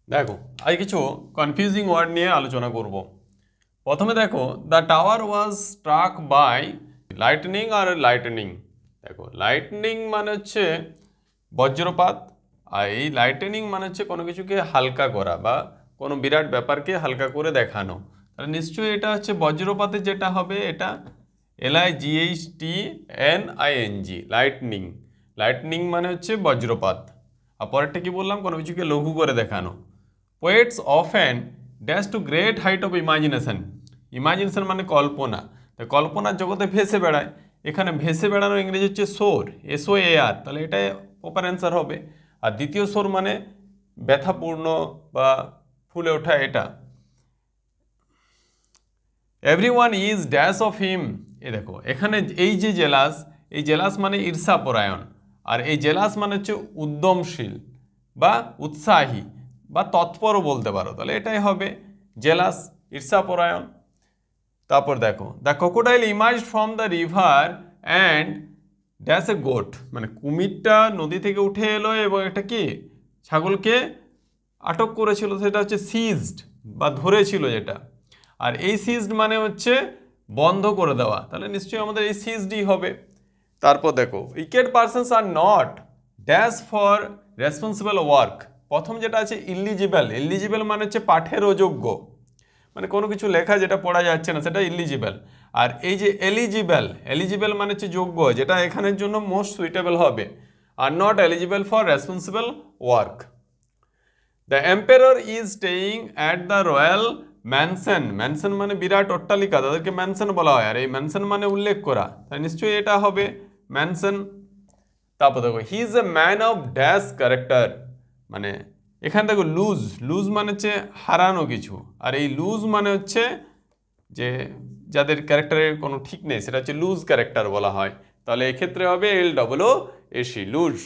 দেখো আজ কিছু কনফিউজিং ওয়ার্ড নিয়ে আলোচনা করব। প্রথমে দেখো the tower was struck by lightning আর লাইটনিং। দেখো লাইটনিং মানে হচ্ছে বজ্রপাত, আর এই লাইটনিং মানে হচ্ছে কোনো কিছুকে হালকা করা বা কোনো বিরাট ব্যাপারকে হালকা করে দেখানো। তাহলে নিশ্চয়ই এটা হচ্ছে বজ্রপাতে যেটা হবে এটা LIGHTNING লাইটনিং। লাইটনিং মানে হচ্ছে বজ্রপাত। আর পরেরটা কি বললাম, কোনো কিছুকে লঘু করে দেখানো। Poets often dash to great height of imagination. Imagination মানে কল্পনা, তো কল্পনার জগতে ভেসে বেড়ায়। এখানে ভেসে বেড়ানোর ইংরেজি হচ্ছে সোর, SOAR, তাহলে এটাই প্রপার অ্যান্সার হবে। আর দ্বিতীয় সোর মানে ব্যথাপূর্ণ বা ফুলে ওঠা, এটা। Everyone is dash of him. এ দেখো এখানে এই যে জেলাস, এই জেলাস মানে ঈর্ষাপরায়ণ, আর এই জেলাস মানে হচ্ছে উদ্যমশীল বা উৎসাহী বা তৎপরও বলতে পারো, তাহলে এটাই হবে জেলাস, ঈর্ষাপরায়ণ। তারপর দেখো the crocodile emerge from the river and dash a goat, মানে কুমিরটা নদী থেকে উঠে এলো এবং একটা কি ছাগলকে আটক করেছিল, সেটা হচ্ছে সিজড বা ধরেছিল যেটা। আর এই সিজড মানে হচ্ছে বন্ধ করে দেওয়া, তাহলে নিশ্চয়ই আমাদের এই সিজডই হবে। তারপর দেখো wicked persons are not dash for responsible work. প্রথম যেটা আছে ইলিজিবল। ইলিজিবল মানে হচ্ছে পাঠের অযোগ্য, মানে কোনো কিছু লেখা যেটা পড়া যাচ্ছে না সেটা ইলিজিবল। আর এই যে এলিজিবল, এলিজিবল মানে হচ্ছে যোগ্য, যেটা এখানের জন্য মোস্ট সুইটেবল হবে। Are not eligible for responsible work. The empire is staying at the royal Manson. Manson মানে বিরাট অট্টালিকা, তাদেরকে ম্যানসন বলা হয়। আর এই ম্যানসন মানে উল্লেখ করা, তাই নিশ্চয়ই এটা হবে ম্যানসন। তারপর দেখো he is a man of dash character, মানে এখানে দেখো লুজ, লুজ মানে হচ্ছে হারানো কিছু, আর এই লুজ মানে হচ্ছে যে যাদের ক্যারেক্টারের কোনো ঠিক নেই, সেটা হচ্ছে লুজ ক্যারেক্টার বলা হয়। তাহলে এক্ষেত্রে হবে LOOC, লুজ।